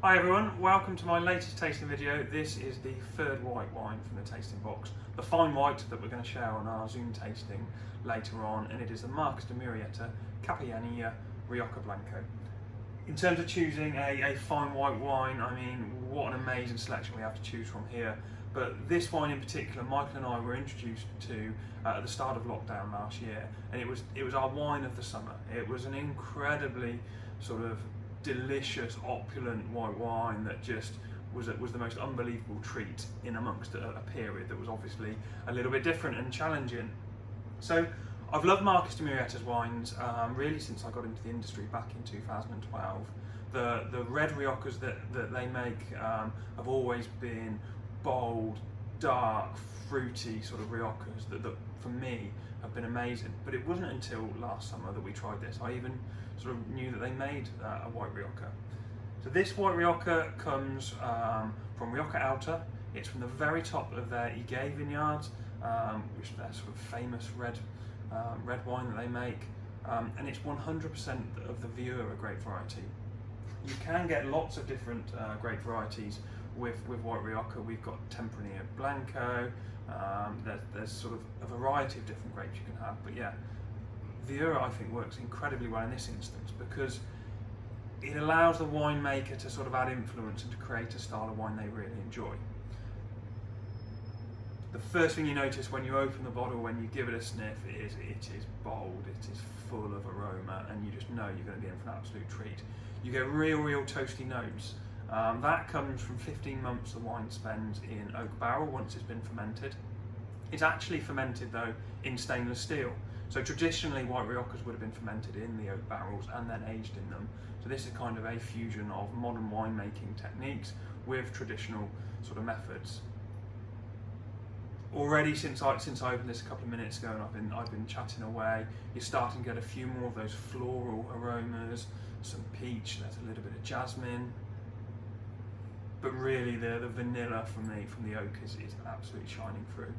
Hi everyone, welcome to my latest tasting video. This is the third white wine from the tasting box, the fine white that we're going to share on our Zoom tasting later on, and it is the Marques de Murrieta, Cappelanía, Rioja Blanco. In terms of choosing a fine white wine, I mean, what an amazing selection we have to choose from here. But this wine in particular, Michael and I were introduced to at the start of lockdown last year, and it was our wine of the summer. It was an incredibly sort of delicious, opulent white wine that just was the most unbelievable treat in amongst a period that was obviously a little bit different and challenging. So I've loved Marques de Murrieta's wines really since I got into the industry back in 2012. The red Riojas that they make have always been bold, dark, fruity sort of Riojas that for me have been amazing. But it wasn't until last summer that we tried this. I even sort of knew that they made a white Rioja. So this white Rioja comes from Rioja Alta. It's from the very top of their Higuera vineyards, which is their sort of famous red wine that they make, and it's 100% of the Vieira grape variety. You can get lots of different grape varieties with white Rioja. We've got Rioja Blanco. There's sort of a variety of different grapes you can have, but yeah, Vieira I think works incredibly well in this instance because it allows the winemaker to sort of add influence and to create a style of wine they really enjoy. The first thing you notice when you open the bottle, when you give it a sniff, is it is bold, it is full of aroma, and you just know you're going to be in for an absolute treat. You get real toasty notes. That comes from 15 months the wine spends in oak barrel once it's been fermented. It's actually fermented though in stainless steel. So traditionally white Riojas would have been fermented in the oak barrels and then aged in them. So this is kind of a fusion of modern winemaking techniques with traditional sort of methods. Already since I opened this a couple of minutes ago and I've been chatting away, you're starting to get a few more of those floral aromas, some peach, there's a little bit of jasmine. But really the vanilla from the oak is absolutely shining through.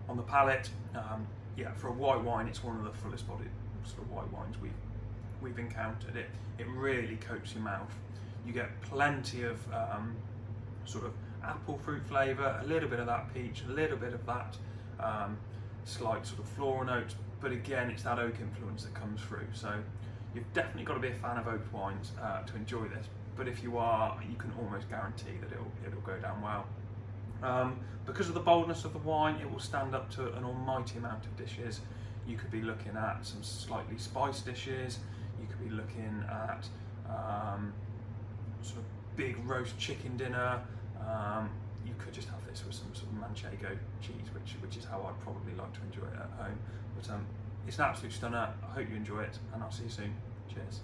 On the palate, yeah, for a white wine, it's one of the fullest bodied sort of white wines we've encountered. It really coats your mouth. You get plenty of sort of apple fruit flavour, a little bit of that peach, a little bit of that slight sort of floral notes, but again, it's that oak influence that comes through. So you've definitely got to be a fan of oaked wines to enjoy this. But if you are, you can almost guarantee that it'll go down well. Because of the boldness of the wine, it will stand up to an almighty amount of dishes. You could be looking at some slightly spiced dishes. You could be looking at sort of big roast chicken dinner. You could just have this with some sort of manchego cheese, which is how I'd probably like to enjoy it at home. But it's an absolute stunner. I hope you enjoy it, and I'll see you soon. Cheers.